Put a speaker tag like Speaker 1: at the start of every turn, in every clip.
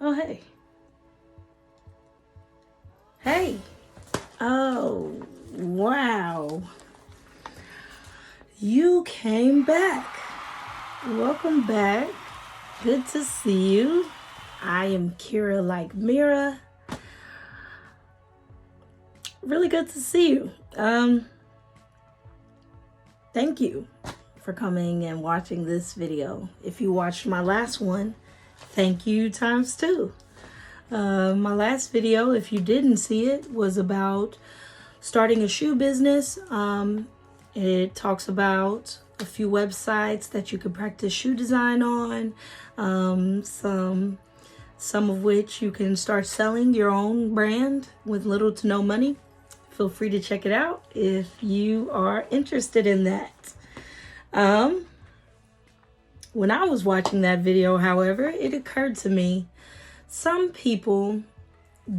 Speaker 1: Oh, hey. Hey. Oh, wow. You came back. Welcome back. Good to see you. I am Kirra Like Mirra. Really good to see you. Thank you for coming and watching this video. If you watched my last one, thank you times two. My last video, if you didn't see it, was about starting a shoe business. It talks about a few websites that you could practice shoe design on, some of which you can start selling your own brand with little to no money. Feel free to check it out if you are interested in that. When I was watching that video, however, it occurred to me, some people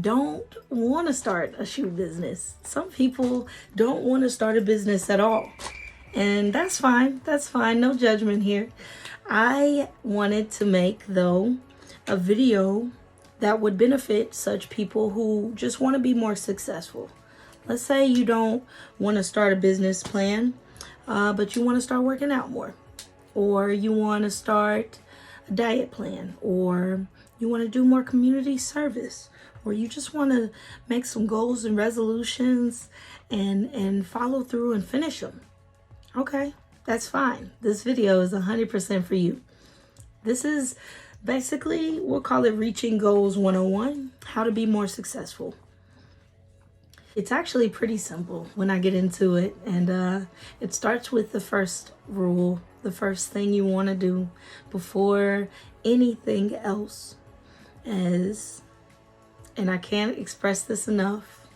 Speaker 1: don't want to start a shoe business. Some people don't want to start a business at all. And that's fine. That's fine. No judgment here. I wanted to make, though, a video that would benefit such people who just want to be more successful. Let's say you don't want to start a business plan, but you want to start working out more. Or you want to start a diet plan. Or you want to do more community service. Or you just want to make some goals and resolutions and follow through and finish them. Okay, that's fine. This video is 100% for you. This is basically, we'll call it Reaching Goals 101, how to be more successful. It's actually pretty simple when I get into it, and it starts with the first rule, the first thing you want to do before anything else is, and I can't express this enough,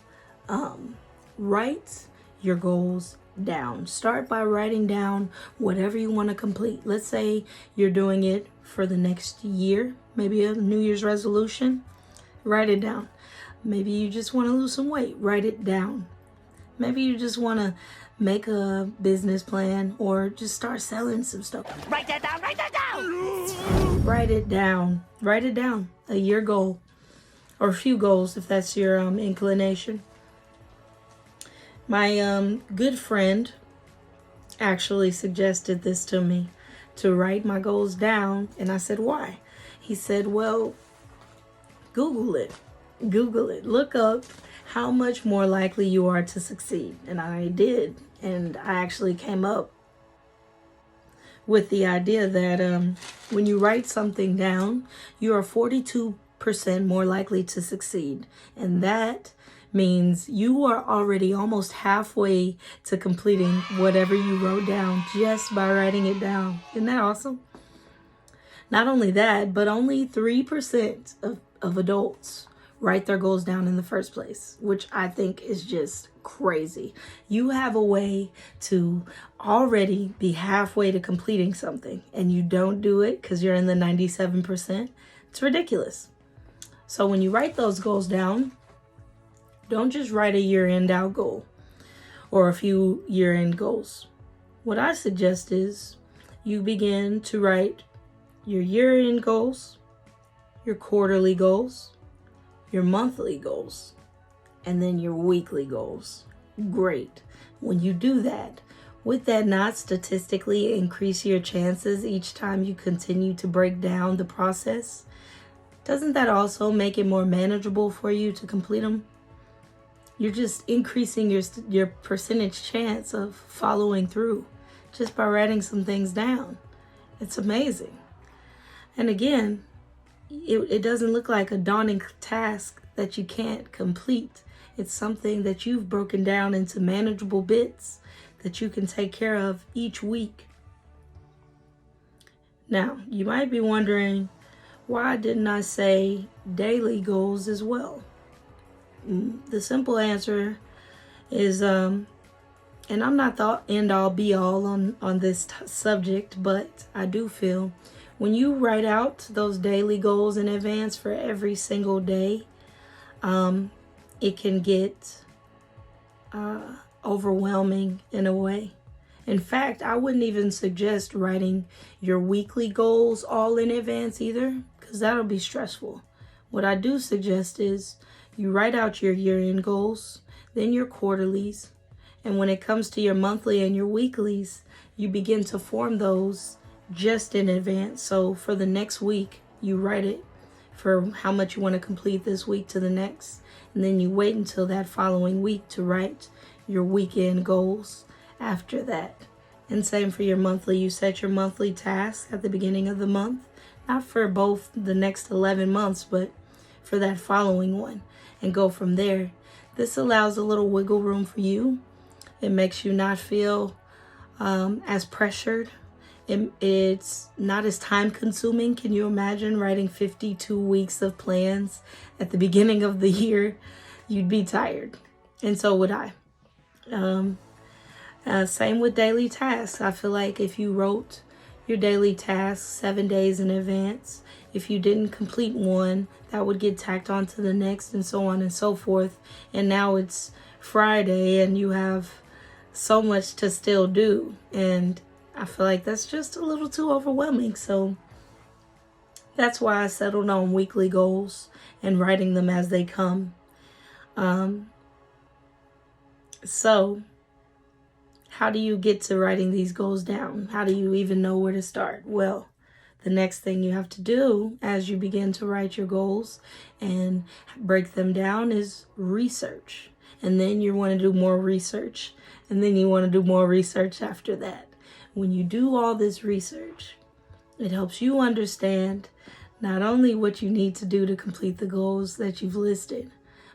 Speaker 1: write your goals down. Start by writing down whatever you want to complete. Let's say you're doing it for the next year, maybe a New Year's resolution. Write it down. Maybe you just want to lose some weight. Write it down. Maybe you just want to make a business plan or just start selling some stuff.
Speaker 2: Write that down, write that down!
Speaker 1: Write it down. Write it down. A year goal. Or a few goals if that's your inclination. My good friend actually suggested this to me, to write my goals down. And I said, why? He said, well, Google it. Google it. Look up how much more likely you are to succeed. And I did. And I actually came up with the idea that when you write something down, you are 42% more likely to succeed. And that means you are already almost halfway to completing whatever you wrote down just by writing it down. Isn't that awesome? Not only that, but only 3% of adults write their goals down in the first place, which I think is just crazy. You have a way to already be halfway to completing something and you don't do it because you're in the 97%. It's ridiculous. So when you write those goals down, don't just write a year-end out goal or a few year-end goals. What I suggest is you begin to write your year-end goals, your quarterly goals, your monthly goals, and then your weekly goals. Great. When you do that, would that not statistically increase your chances each time you continue to break down the process? Doesn't that also make it more manageable for you to complete them? You're just increasing your percentage chance of following through just by writing some things down. It's amazing. And again, it doesn't look like a daunting task that you can't complete. It's something that you've broken down into manageable bits that you can take care of each week. Now, you might be wondering, why didn't I say daily goals as well? The simple answer is, and I'm not the end all be all on this subject, but I do feel when you write out those daily goals in advance for every single day, it can get overwhelming in a way. In fact, I wouldn't even suggest writing your weekly goals all in advance either, because that'll be stressful. What I do suggest is you write out your year-end goals, then your quarterlies, and when it comes to your monthly and your weeklies, you begin to form those just in advance. So for the next week, you write it for how much you want to complete this week to the next. And then you wait until that following week to write your weekend goals after that. And same for your monthly. You set your monthly task at the beginning of the month, not for both the next 11 months, but for that following one, and go from there. This allows a little wiggle room for you. It makes you not feel as pressured. It's not as time consuming. Can you imagine writing 52 weeks of plans at the beginning of the year? You'd be tired. And so would I. Same with daily tasks. I feel like if you wrote your daily tasks 7 days in advance, if you didn't complete one, that would get tacked on to the next, and so on and so forth. And now it's Friday and you have so much to still do. And I feel like that's just a little too overwhelming. So that's why I settled on weekly goals and writing them as they come. So how do you get to writing these goals down? How do you even know where to start? Well, the next thing you have to do as you begin to write your goals and break them down is research. And then you want to do more research. And then you want to do more research after that. When you do all this research, it helps you understand not only what you need to do to complete the goals that you've listed,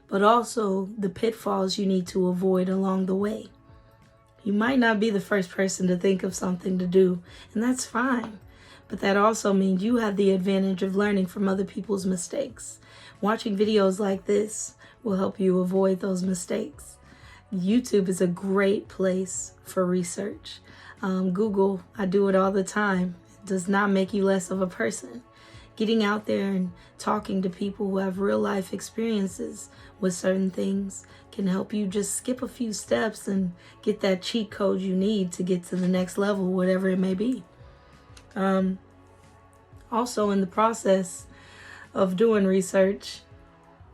Speaker 1: but also the pitfalls you need to avoid along the way. You might not be the first person to think of something to do, and that's fine. But that also means you have the advantage of learning from other people's mistakes. Watching videos like this will help you avoid those mistakes. YouTube is a great place for research. Google, I do it all the time. It does not make you less of a person. Getting out there and talking to people who have real life experiences with certain things can help you just skip a few steps and get that cheat code you need to get to the next level, whatever it may be. Also, in the process of doing research,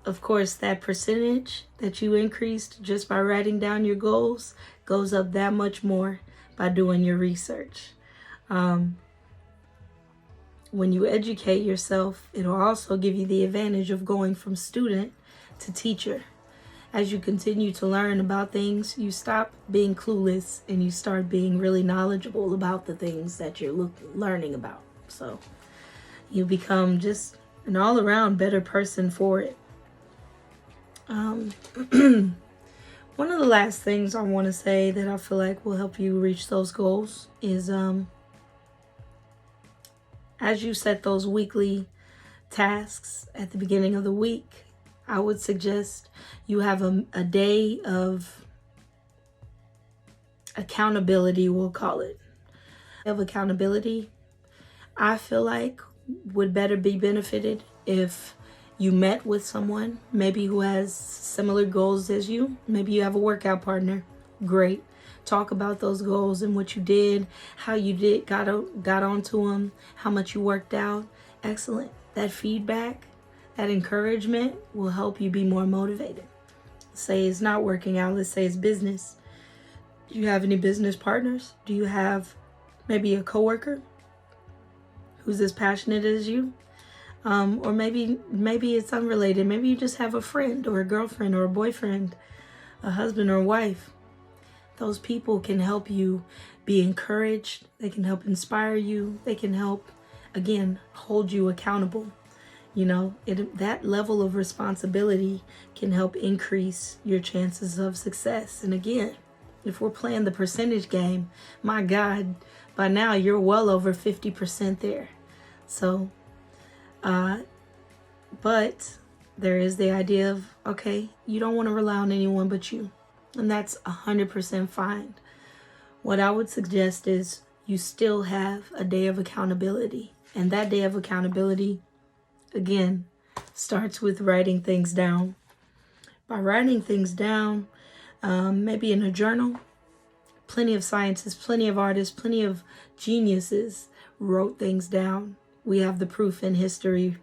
Speaker 1: of course, that percentage that you increased just by writing down your goals goes up that much more by doing your research. When you educate yourself, it'll also give you the advantage of going from student to teacher. As you continue to learn about things, you stop being clueless and you start being really knowledgeable about the things that you're learning about. So you become just an all-around better person for it. One of the last things I want to say that I feel like will help you reach those goals is as you set those weekly tasks at the beginning of the week, I would suggest you have a day of accountability, we'll call it. Of accountability, I feel like would better be benefited if you met with someone, maybe who has similar goals as you. Maybe you have a workout partner. Great. Talk about those goals and what you did, how you got onto them, how much you worked out. Excellent. That feedback, that encouragement will help you be more motivated. Say it's not working out. Let's say it's business. Do you have any business partners? Do you have maybe a coworker who's as passionate as you? Or maybe it's unrelated. Maybe you just have a friend or a girlfriend or a boyfriend, a husband or a wife. Those people can help you be encouraged. They can help inspire you. They can help, again, hold you accountable. You know, that level of responsibility can help increase your chances of success. And again, if we're playing the percentage game, my God, by now you're well over 50% there. So, but there is the idea of, okay, you don't want to rely on anyone but you. And that's 100% fine. What I would suggest is you still have a day of accountability. And that day of accountability, again, starts with writing things down. By writing things down, maybe in a journal, Plenty of scientists, plenty of artists, plenty of geniuses wrote things down. We have the proof in history.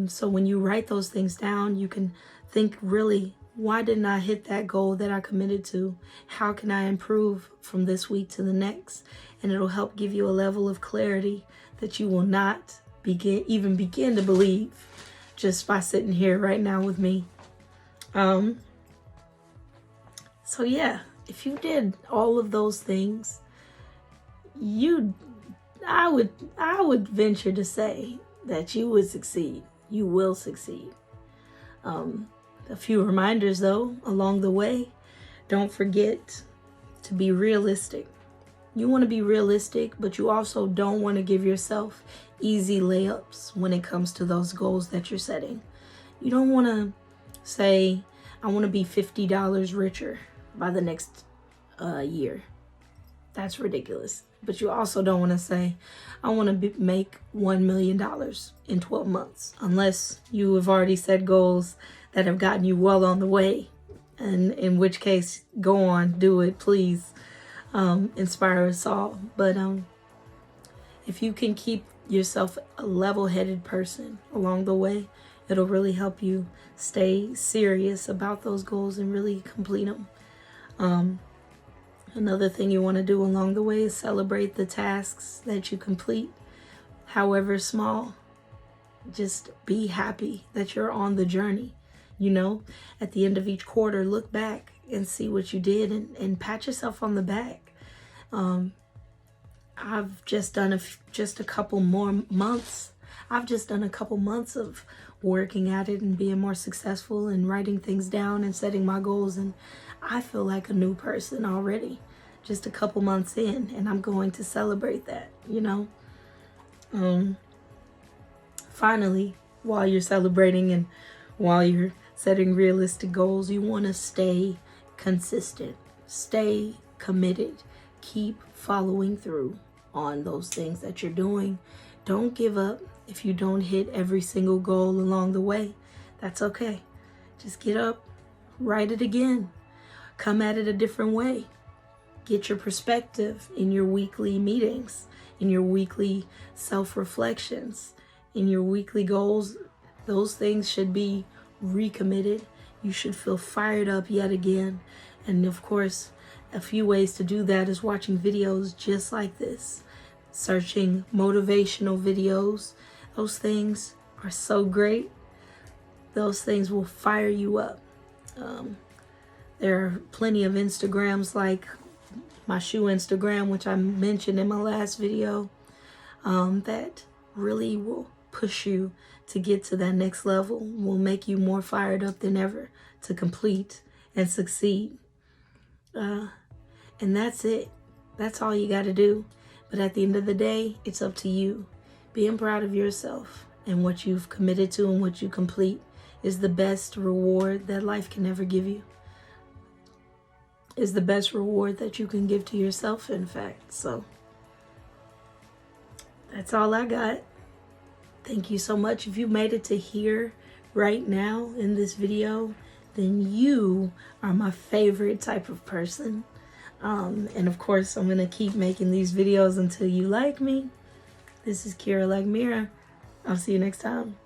Speaker 1: So when you write those things down, you can think, really, why didn't I hit that goal that I committed to? How can I improve from this week to the next? And it'll help give you a level of clarity that you will not even begin to believe just by sitting here right now with me. So yeah, if you did all of those things, I would venture to say that you would succeed. You will succeed. A few reminders though along the way. Don't forget to be realistic. You want to be realistic, but you also don't want to give yourself easy layups when it comes to those goals that you're setting. You don't want to say, I want to be $50 richer by the next year. That's ridiculous. But you also don't want to say, I want to make $1 million in 12 months, unless you have already set goals that have gotten you well on the way. And in which case, go on, do it, please. Inspire us all. But if you can keep yourself a level-headed person along the way, it'll really help you stay serious about those goals and really complete them. Another thing you want to do along the way is celebrate the tasks that you complete, however small. Just be happy that you're on the journey. You know, at the end of each quarter, look back and see what you did and pat yourself on the back. I've just done just a couple more months. I've just done a couple months of working at it and being more successful and writing things down and setting my goals. And I feel like a new person already, just a couple months in, and I'm going to celebrate that, you know. Finally, while you're celebrating and while you're setting realistic goals, you want to stay consistent, stay committed, keep following through on those things that you're doing. Don't give up if you don't hit every single goal along the way. That's okay. Just get up, write it again, come at it a different way. Get your perspective in your weekly meetings, in your weekly self-reflections, in your weekly goals. Those things should be recommitted. You should feel fired up yet again. And of course, a few ways to do that is watching videos just like this, searching motivational videos. Those things are so great. Those things will fire you up. There are plenty of Instagrams like my shoe Instagram, which I mentioned in my last video, that really will push you to get to that next level, will make you more fired up than ever to complete and succeed. And that's it. That's all you got to do. But at the end of the day, it's up to you. Being proud of yourself and what you've committed to and what you complete is the best reward that life can ever give you. Is the best reward that you can give to yourself, in fact. So that's all I got. Thank you so much. If you made it to here right now in this video, then you are my favorite type of person. And of course, I'm going to keep making these videos until you like me. This is Kirra Like Mirra. I'll see you next time.